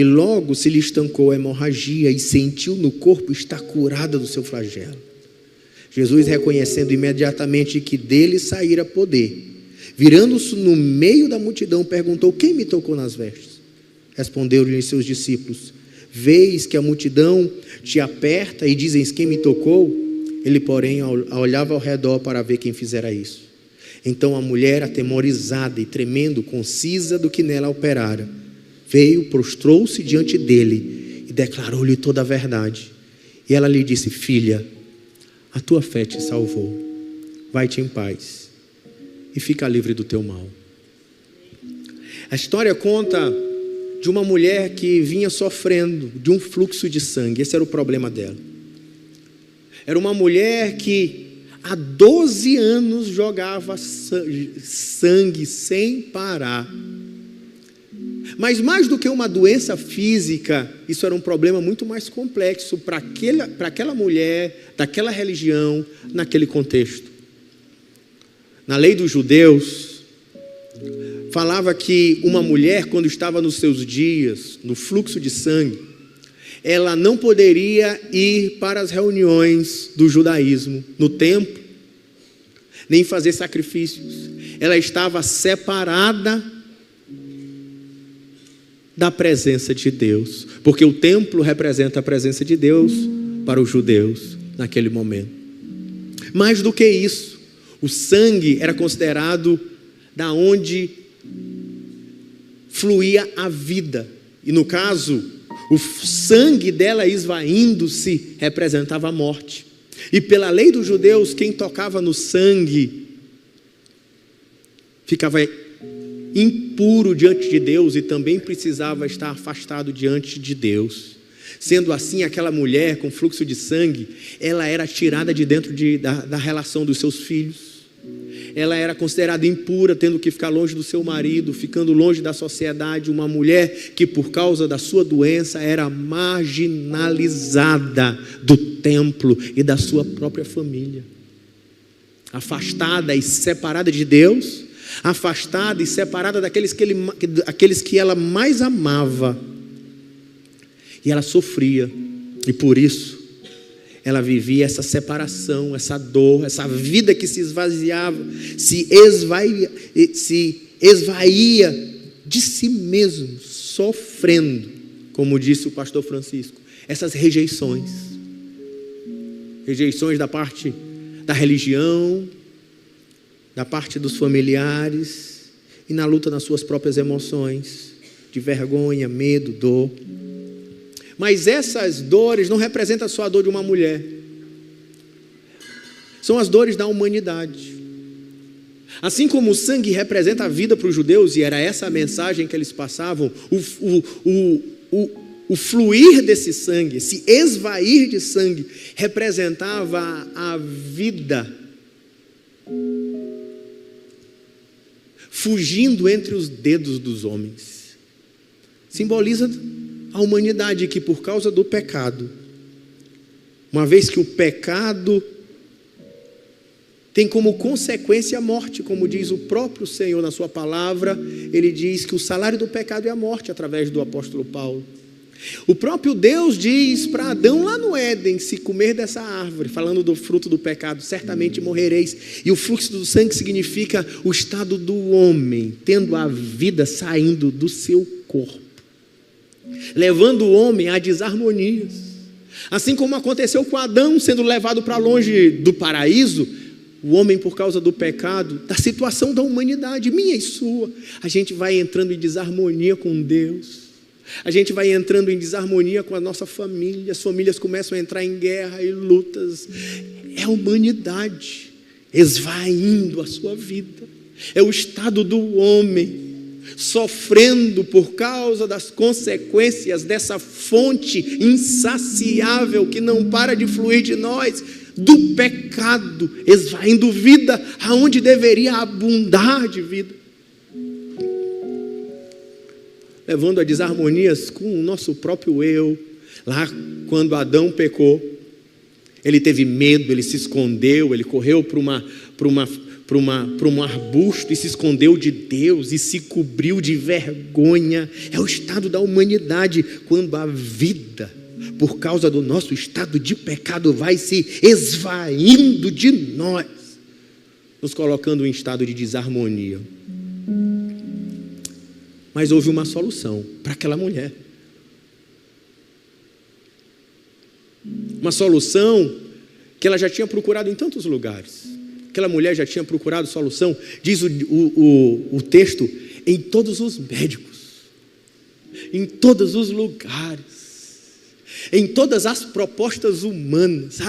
e logo se lhe estancou a hemorragia e sentiu no corpo estar curada do seu flagelo. Jesus, reconhecendo imediatamente que dele saíra poder, virando-se no meio da multidão, perguntou: quem me tocou nas vestes? Responderam-lhe seus discípulos: vês que a multidão te aperta e dizes: quem me tocou? Ele, porém, olhava ao redor para ver quem fizera isso. Então a mulher, atemorizada e tremendo, concisa do que nela operara, veio, prostrou-se diante dele e declarou-lhe toda a verdade. E ela lhe disse: filha, a tua fé te salvou, vai-te em paz e fica livre do teu mal. A história conta de uma mulher que vinha sofrendo de um fluxo de sangue. Esse era o problema dela. Era uma mulher que há 12 anos jogava sangue sem parar. Mas mais do que uma doença física, isso era um problema muito mais complexo para aquela mulher, daquela religião, naquele contexto. Na lei dos judeus, falava que uma mulher, quando estava nos seus dias, no fluxo de sangue, ela não poderia ir para as reuniões do judaísmo, no templo, nem fazer sacrifícios. Ela estava separada da presença de Deus, porque o templo representa a presença de Deus para os judeus naquele momento. Mais do que isso, o sangue era considerado da onde fluía a vida, e no caso, o sangue dela esvaindo-se representava a morte. E pela lei dos judeus, quem tocava no sangue ficava impuro diante de Deus e também precisava estar afastado diante de Deus. Sendo assim, aquela mulher com fluxo de sangue, ela era tirada de dentro da relação dos seus filhos. Ela era considerada impura, tendo que ficar longe do seu marido, ficando longe da sociedade. Uma mulher que, por causa da sua doença, era marginalizada do templo e da sua própria família. Afastada e separada de Deus, afastada e separada daqueles que ela mais amava. E ela sofria, e por isso ela vivia essa separação, essa dor, essa vida que se esvaziava, se esvaía de si mesmo, sofrendo, como disse o pastor Francisco, essas rejeições da parte da religião, da parte dos familiares, e na luta nas suas próprias emoções, de vergonha, medo, dor. Mas essas dores não representam só a dor de uma mulher. São as dores da humanidade. Assim como o sangue representa a vida para os judeus, e era essa a mensagem que eles passavam, o fluir desse sangue, esse esvair de sangue, representava a vida fugindo entre os dedos dos homens. Simboliza a humanidade que, por causa do pecado, uma vez que o pecado tem como consequência a morte, como diz o próprio Senhor na sua palavra, ele diz que o salário do pecado é a morte, através do apóstolo Paulo. O próprio Deus diz para Adão lá no Éden: se comer dessa árvore, falando do fruto do pecado, certamente morrereis. E o fluxo do sangue significa o estado do homem, tendo a vida saindo do seu corpo, levando o homem a desarmonias. Assim como aconteceu com Adão, sendo levado para longe do paraíso, o homem, por causa do pecado, da situação da humanidade, minha e sua, a gente vai entrando em desarmonia com Deus. A gente vai entrando em desarmonia com a nossa família. As famílias começam a entrar em guerra e lutas. É a humanidade esvaindo a sua vida. É o estado do homem sofrendo por causa das consequências dessa fonte insaciável que não para de fluir de nós, do pecado, esvaindo vida aonde deveria abundar de vida, levando a desarmonias com o nosso próprio eu. Lá quando Adão pecou, ele teve medo, ele se escondeu, ele correu para para um arbusto e se escondeu de Deus e se cobriu de vergonha. É o estado da humanidade, quando a vida, por causa do nosso estado de pecado, vai se esvaindo de nós, nos colocando em estado de desarmonia. Mas houve uma solução para aquela mulher. Uma solução que ela já tinha procurado em tantos lugares. Aquela mulher já tinha procurado solução, diz o texto, em todos os médicos, em todos os lugares, em todas as propostas humanas.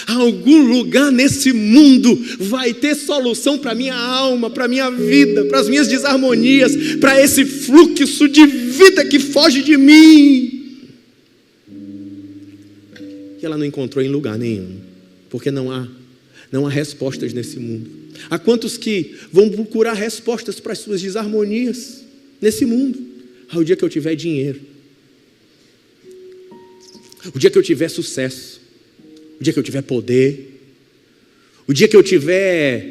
Algum lugar nesse mundo vai ter solução para a minha alma, para a minha vida, para as minhas desarmonias, para esse fluxo de vida que foge de mim. E ela não encontrou em lugar nenhum, porque não há respostas nesse mundo. Há quantos que vão procurar respostas para as suas desarmonias nesse mundo? Ao dia que eu tiver dinheiro, o dia que eu tiver sucesso, o dia que eu tiver poder, o dia que eu tiver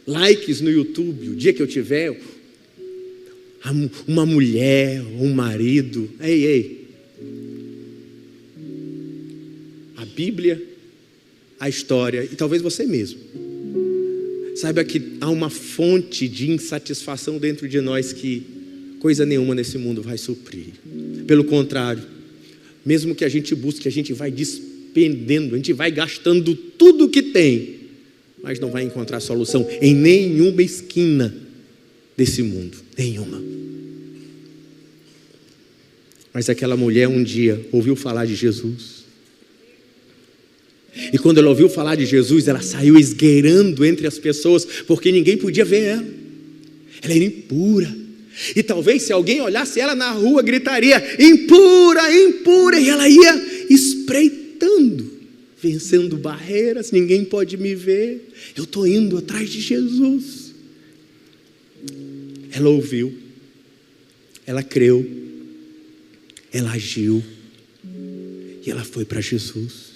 likes no YouTube, o dia que eu tiver uma mulher, um marido. Ei, a Bíblia, a história e talvez você mesmo saiba que há uma fonte de insatisfação dentro de nós que coisa nenhuma nesse mundo vai suprir. Pelo contrário, mesmo que a gente busque, a gente vai despendendo, a gente vai gastando tudo que tem, mas não vai encontrar solução em nenhuma esquina desse mundo, nenhuma. Mas aquela mulher um dia ouviu falar de Jesus. E quando ela ouviu falar de Jesus, ela saiu esgueirando entre as pessoas, porque ninguém podia ver ela. Ela era impura. E talvez se alguém olhasse ela na rua, gritaria, impura, impura. E ela ia espreitando, vencendo barreiras, ninguém pode me ver. Eu estou indo atrás de Jesus. Ela ouviu, ela creu, ela agiu, e ela foi para Jesus.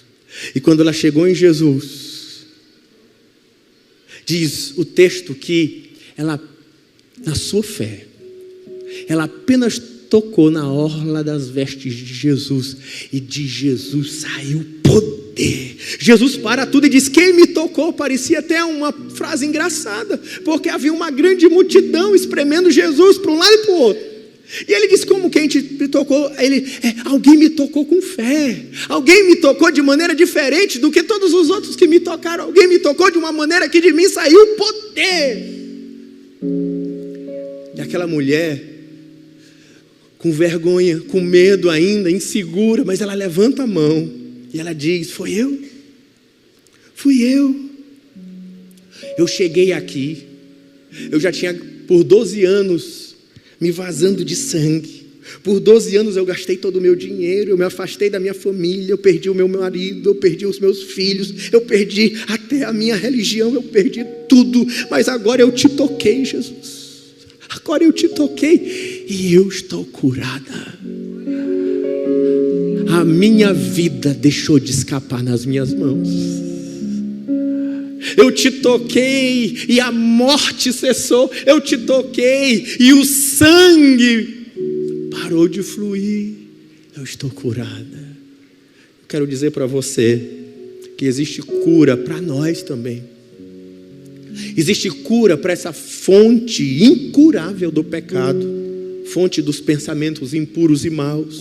E quando ela chegou em Jesus, diz o texto que ela, na sua fé, ela apenas tocou na orla das vestes de Jesus, e de Jesus saiu poder. Jesus para tudo e diz, quem me tocou? Parecia até uma frase engraçada, porque havia uma grande multidão espremendo Jesus para um lado e para o outro. E ele disse, como quem te tocou? Alguém me tocou com fé, alguém me tocou de maneira diferente do que todos os outros que me tocaram, alguém me tocou de uma maneira que de mim saiu poder. E aquela mulher, com vergonha, com medo ainda, insegura, mas ela levanta a mão e ela diz, fui eu. Eu cheguei aqui, eu já tinha por 12 anos me vazando de sangue. Por 12 anos eu gastei todo o meu dinheiro, eu me afastei da minha família, eu perdi o meu marido, eu perdi os meus filhos, eu perdi até a minha religião, eu perdi tudo, mas agora eu te toquei, Jesus. Agora eu te toquei e eu estou curada. A minha vida deixou de escapar nas minhas mãos. Eu te toquei e a morte cessou. Eu te toquei e o sangue parou de fluir. Eu estou curada. Eu quero dizer para você que existe cura para nós também. Existe cura para essa fonte incurável do pecado, fonte dos pensamentos impuros e maus,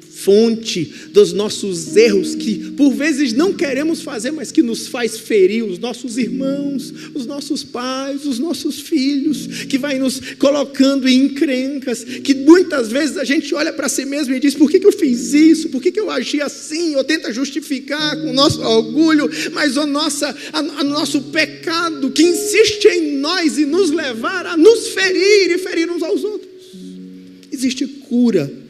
fonte dos nossos erros que por vezes não queremos fazer, mas que nos faz ferir os nossos irmãos, os nossos pais, os nossos filhos, que vai nos colocando em encrencas, que muitas vezes a gente olha para si mesmo e diz, por que eu fiz isso? Por que eu agi assim? Ou tenta justificar com o nosso orgulho, mas o nosso pecado que insiste em nós e nos levar a nos ferir e ferir uns aos outros. Existe cura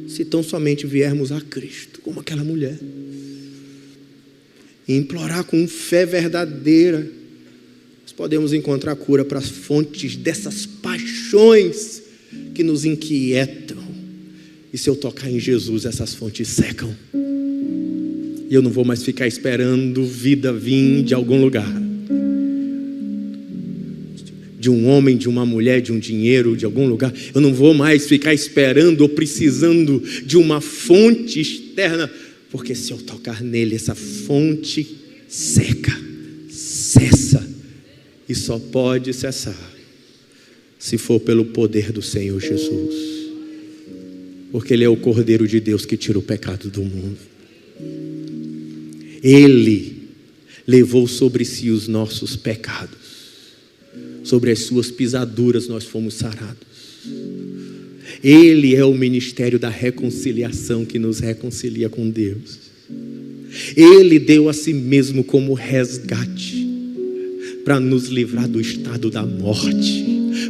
se tão somente viermos a Cristo, como aquela mulher, e implorar com fé verdadeira, nós podemos encontrar cura para as fontes dessas paixões que nos inquietam. E se eu tocar em Jesus, essas fontes secam. E eu não vou mais ficar esperando vida vir de algum lugar. De um homem, de uma mulher, de um dinheiro, de algum lugar. Eu não vou mais ficar esperando ou precisando de uma fonte externa. Porque se eu tocar nele, essa fonte seca, cessa. E só pode cessar se for pelo poder do Senhor Jesus. Porque Ele é o Cordeiro de Deus que tira o pecado do mundo. Ele levou sobre si os nossos pecados. Sobre as suas pisaduras nós fomos sarados. Ele é o ministério da reconciliação que nos reconcilia com Deus. Ele deu a si mesmo como resgate para nos livrar do estado da morte,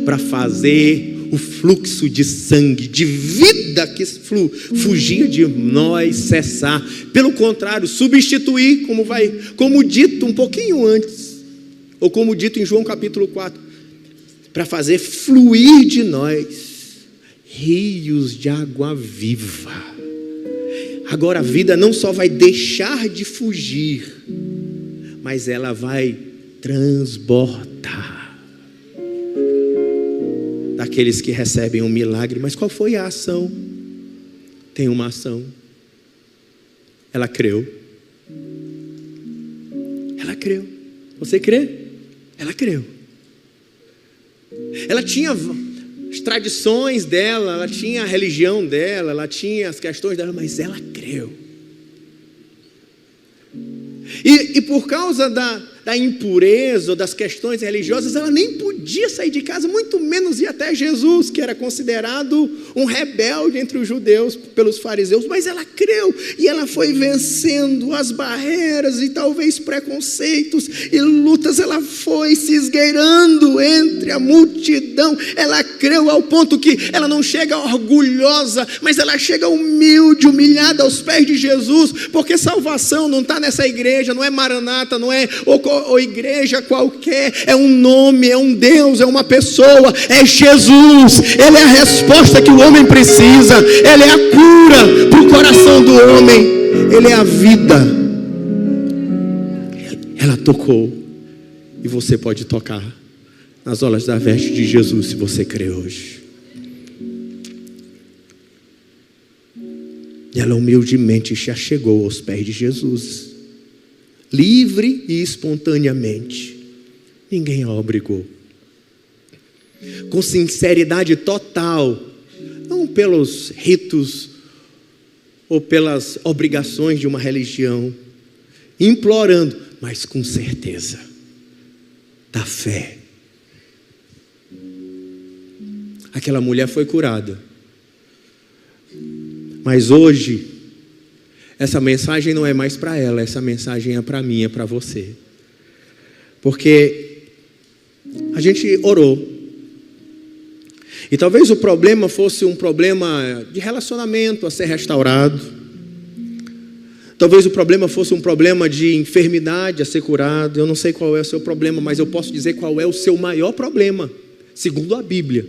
para fazer o fluxo de sangue, de vida que fugia de nós cessar. Pelo contrário, substituir, como dito um pouquinho antes, ou como dito em João capítulo 4, para fazer fluir de nós rios de água viva. Agora a vida não só vai deixar de fugir, mas ela vai transbordar daqueles que recebem um milagre. Mas qual foi a ação? Tem uma ação. Ela creu. Ela creu. Você crê? Ela creu. Ela tinha as tradições dela, ela tinha a religião dela, ela tinha as questões dela, mas ela creu. E por causa da impureza ou das questões religiosas, ela nem podia sair de casa, muito menos ir até Jesus, que era considerado um rebelde entre os judeus pelos fariseus. Mas ela creu e ela foi vencendo as barreiras e talvez preconceitos e lutas. Ela foi se esgueirando entre a multidão. Ela creu ao ponto que ela não chega orgulhosa, mas ela chega humilde, humilhada aos pés de Jesus, porque salvação não está nessa igreja, não é Maranata, não é ou igreja qualquer, é um nome, é um Deus, é uma pessoa, é Jesus. Ele é a resposta que o homem precisa, Ele é a cura para o coração do homem, Ele é a vida. Ela tocou, e você pode tocar nas orlas da veste de Jesus, se você crê hoje. E ela humildemente se achegou aos pés de Jesus, livre e espontaneamente. Ninguém a obrigou. Com sinceridade total, não pelos ritos ou pelas obrigações de uma religião, implorando, mas com certeza da fé. Aquela mulher foi curada. Mas hoje essa mensagem não é mais para ela, essa mensagem é para mim, é para você. Porque a gente orou. E talvez o problema fosse um problema de relacionamento a ser restaurado. Talvez o problema fosse um problema de enfermidade a ser curado. Eu não sei qual é o seu problema, mas eu posso dizer qual é o seu maior problema, segundo a Bíblia.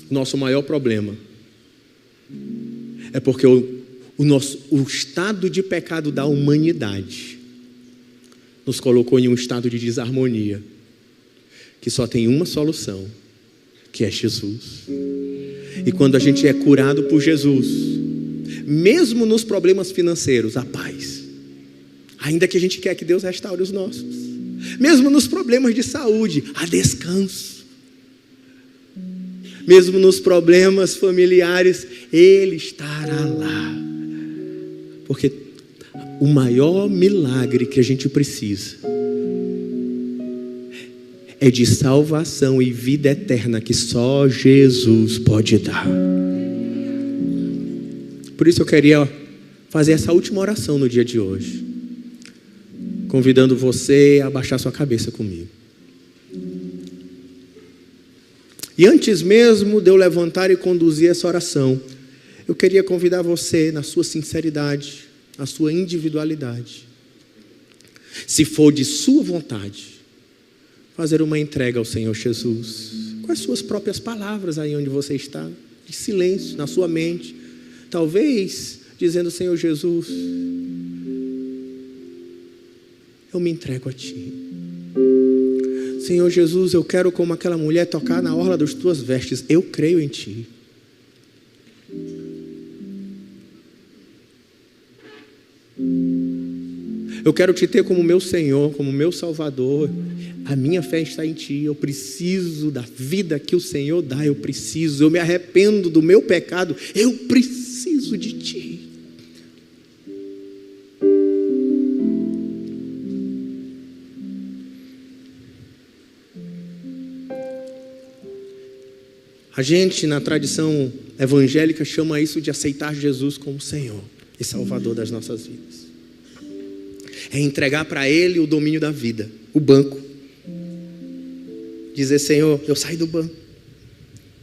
Nosso maior problema é porque o estado de pecado da humanidade nos colocou em um estado de desarmonia, que só tem uma solução, que é Jesus. E quando a gente é curado por Jesus, mesmo nos problemas financeiros, há paz. Ainda que a gente quer que Deus restaure os nossos. Mesmo nos problemas de saúde, há descanso. Mesmo nos problemas familiares, Ele estará lá. Porque o maior milagre que a gente precisa é de salvação e vida eterna que só Jesus pode dar. Por isso eu queria fazer essa última oração no dia de hoje, convidando você a baixar sua cabeça comigo. E antes mesmo de eu levantar e conduzir essa oração, eu queria convidar você, na sua sinceridade, na sua individualidade, se for de sua vontade, fazer uma entrega ao Senhor Jesus, com as suas próprias palavras aí onde você está, de silêncio, na sua mente. Talvez dizendo: Senhor Jesus, eu me entrego a Ti. Senhor Jesus, eu quero, como aquela mulher, tocar na orla das Tuas vestes. Eu creio em Ti. Eu quero Te ter como meu Senhor, como meu Salvador. A minha fé está em Ti. Eu preciso da vida que o Senhor dá. Eu me arrependo do meu pecado. Eu preciso de Ti. A gente, na tradição evangélica, chama isso de aceitar Jesus como Senhor e Salvador das nossas vidas. É entregar para Ele o domínio da vida, o banco. Dizer: Senhor, eu saí do banco.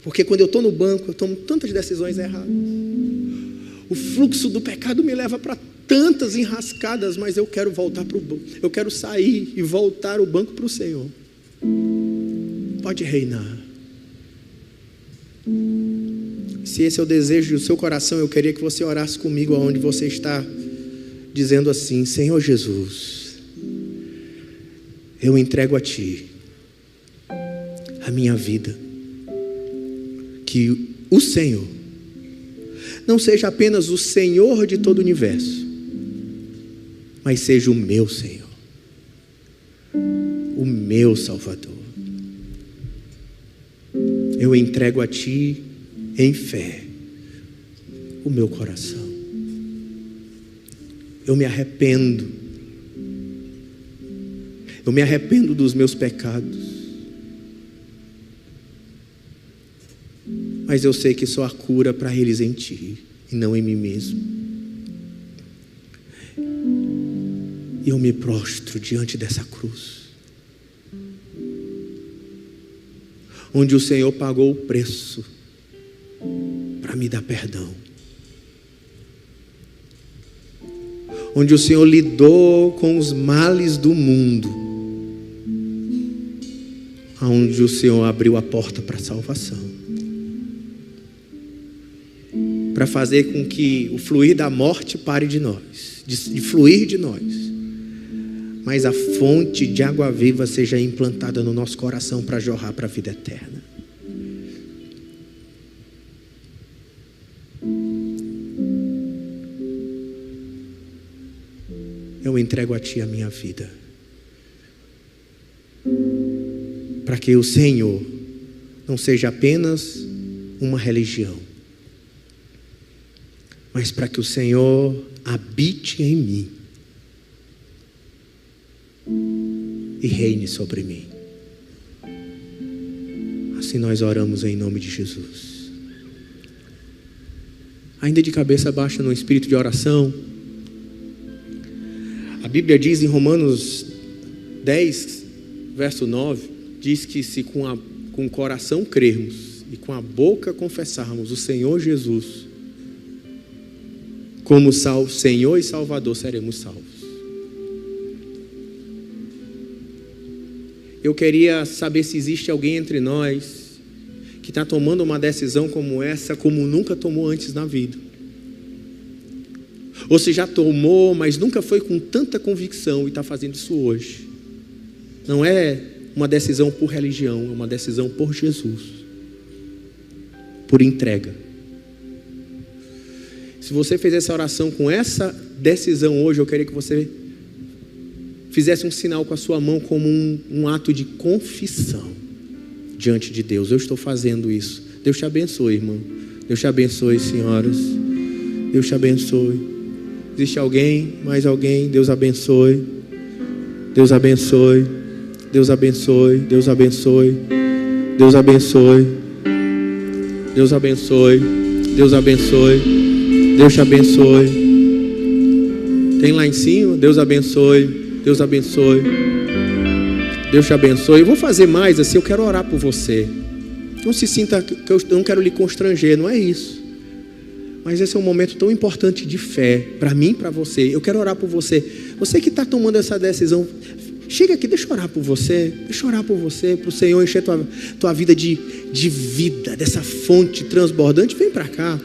Porque quando eu estou no banco, eu tomo tantas decisões erradas. O fluxo do pecado me leva para tantas enrascadas, mas eu quero voltar para o banco. Eu quero sair e voltar o banco para o Senhor. Pode reinar. Se esse é o desejo do seu coração, eu queria que você orasse comigo aonde você está, dizendo assim: Senhor Jesus, eu entrego a Ti a minha vida. Que o Senhor não seja apenas o Senhor de todo o universo, mas seja o meu Senhor, o meu Salvador. Eu entrego a Ti em fé o meu coração. Eu me arrependo. Eu me arrependo dos meus pecados. Mas eu sei que só há cura para eles em Ti e não em mim mesmo. E eu me prostro diante dessa cruz, onde o Senhor pagou o preço para me dar perdão, onde o Senhor lidou com os males do mundo, onde o Senhor abriu a porta para a salvação, para fazer com que o fluir da morte pare de nós, de fluir de nós, mas a fonte de água viva seja implantada no nosso coração para jorrar para a vida eterna. Eu entrego a Ti a minha vida, para que o Senhor não seja apenas uma religião, mas para que o Senhor habite em mim e reine sobre mim. Assim nós oramos em nome de Jesus. Ainda de cabeça baixa no espírito de oração. A Bíblia diz em Romanos 10, verso 9, diz que se com o coração crermos e com a boca confessarmos o Senhor Jesus como Senhor e Salvador, seremos salvos. Eu queria saber se existe alguém entre nós que está tomando uma decisão como essa, como nunca tomou antes na vida. Ou se já tomou, mas nunca foi com tanta convicção e está fazendo isso hoje. Não é uma decisão por religião, é uma decisão por Jesus, por entrega. Se você fez essa oração com essa decisão hoje, eu queria que você fizesse um sinal com a sua mão como um ato de confissão diante de Deus. Eu estou fazendo isso. Deus te abençoe, irmão. Deus te abençoe, senhoras. Deus te abençoe. Existe alguém? Mais alguém? Deus abençoe. Deus abençoe. Deus abençoe. Deus abençoe. Deus abençoe. Deus abençoe. Deus abençoe. Deus te abençoe. Tem lá em cima? Deus abençoe. Deus abençoe. Deus te abençoe. Eu vou fazer mais assim, eu quero orar por você. Não se sinta que eu não quero lhe constranger, não é isso. Mas esse é um momento tão importante de fé, para mim e para você. Eu quero orar por você. Você que está tomando essa decisão, chega aqui, deixa eu orar por você. Deixa eu orar por você, para o Senhor encher tua vida de vida, dessa fonte transbordante. Vem para cá.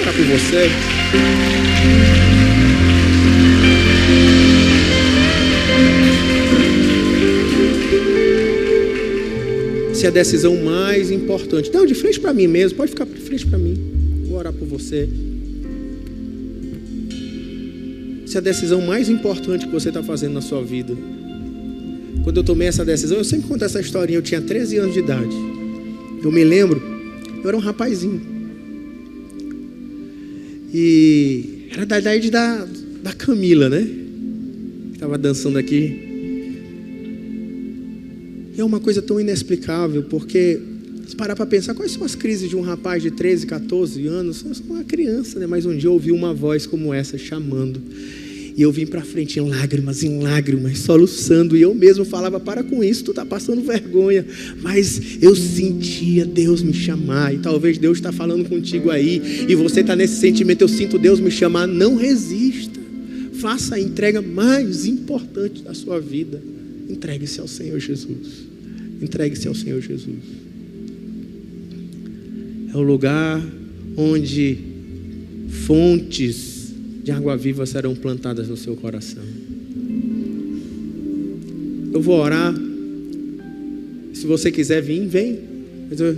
orar por você. Se é a decisão mais importante, não, de frente para mim mesmo, pode ficar de frente para mim, vou orar por você. Se é a decisão mais importante que você está fazendo na sua vida. Quando eu tomei essa decisão, eu sempre conto essa historinha, eu tinha 13 anos de idade. Eu me lembro, eu era um rapazinho. E era da idade da Camila, né? Que estava dançando aqui. E é uma coisa tão inexplicável, porque se parar para pensar, quais são as crises de um rapaz de 13, 14 anos? Eu sou uma criança, né? Mas um dia eu ouvi uma voz como essa chamando. E eu vim para frente em lágrimas, soluçando. E eu mesmo falava, para com isso, tu está passando vergonha. Mas eu sentia Deus me chamar. E talvez Deus está falando contigo aí. E você está nesse sentimento, eu sinto Deus me chamar. Não resista. Faça a entrega mais importante da sua vida. Entregue-se ao Senhor Jesus. Entregue-se ao Senhor Jesus. É o lugar onde fontes de água viva serão plantadas no seu coração. Eu vou orar. Se você quiser vir, vem.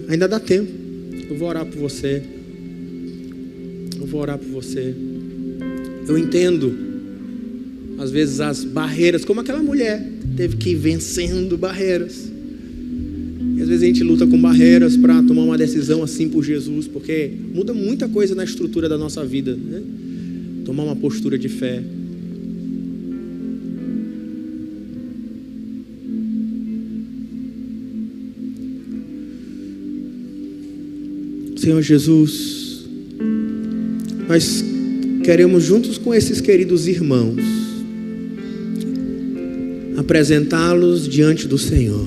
Ainda dá tempo. Eu vou orar por você. Eu vou orar por você. Eu entendo, às vezes, as barreiras, como aquela mulher teve que ir vencendo barreiras. E às vezes a gente luta com barreiras para tomar uma decisão assim por Jesus, porque muda muita coisa na estrutura da nossa vida, né? Tomar uma postura de fé. Senhor Jesus, nós queremos juntos com esses queridos irmãos apresentá-los diante do Senhor.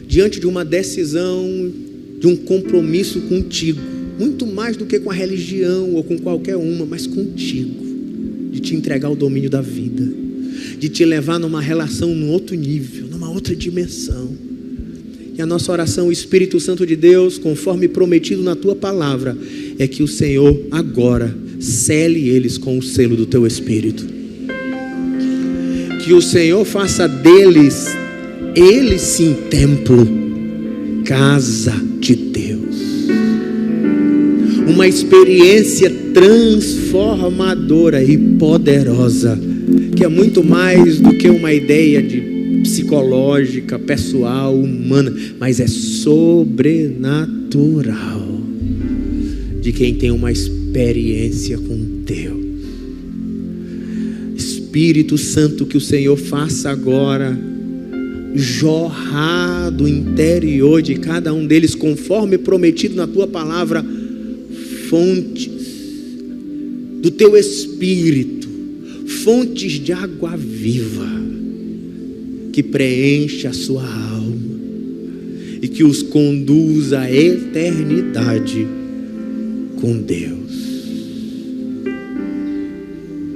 Diante de uma decisão, de um compromisso contigo, muito mais do que com a religião ou com qualquer uma, mas contigo, de te entregar o domínio da vida, de te levar numa relação num outro nível, numa outra dimensão. E a nossa oração, o Espírito Santo de Deus, conforme prometido na tua palavra, é que o Senhor agora sele eles com o selo do teu Espírito, que o Senhor faça deles, eles sim, templo, casa de Deus, uma experiência transformadora e poderosa, que é muito mais do que uma ideia psicológica, pessoal, humana, mas é sobrenatural, de quem tem uma experiência com Deus. Espírito Santo, que o Senhor faça agora jorrar do interior de cada um deles, conforme prometido na tua palavra, fontes do teu Espírito, fontes de água viva, que preencha a sua alma e que os conduz à eternidade com Deus.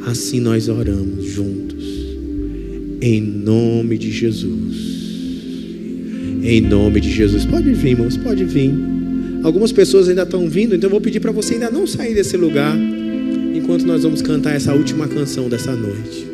Assim nós oramos juntos, em nome de Jesus. Em nome de Jesus. Pode vir, irmãos, pode vir. Algumas pessoas ainda estão vindo, então eu vou pedir para você ainda não sair desse lugar, enquanto nós vamos cantar essa última canção dessa noite.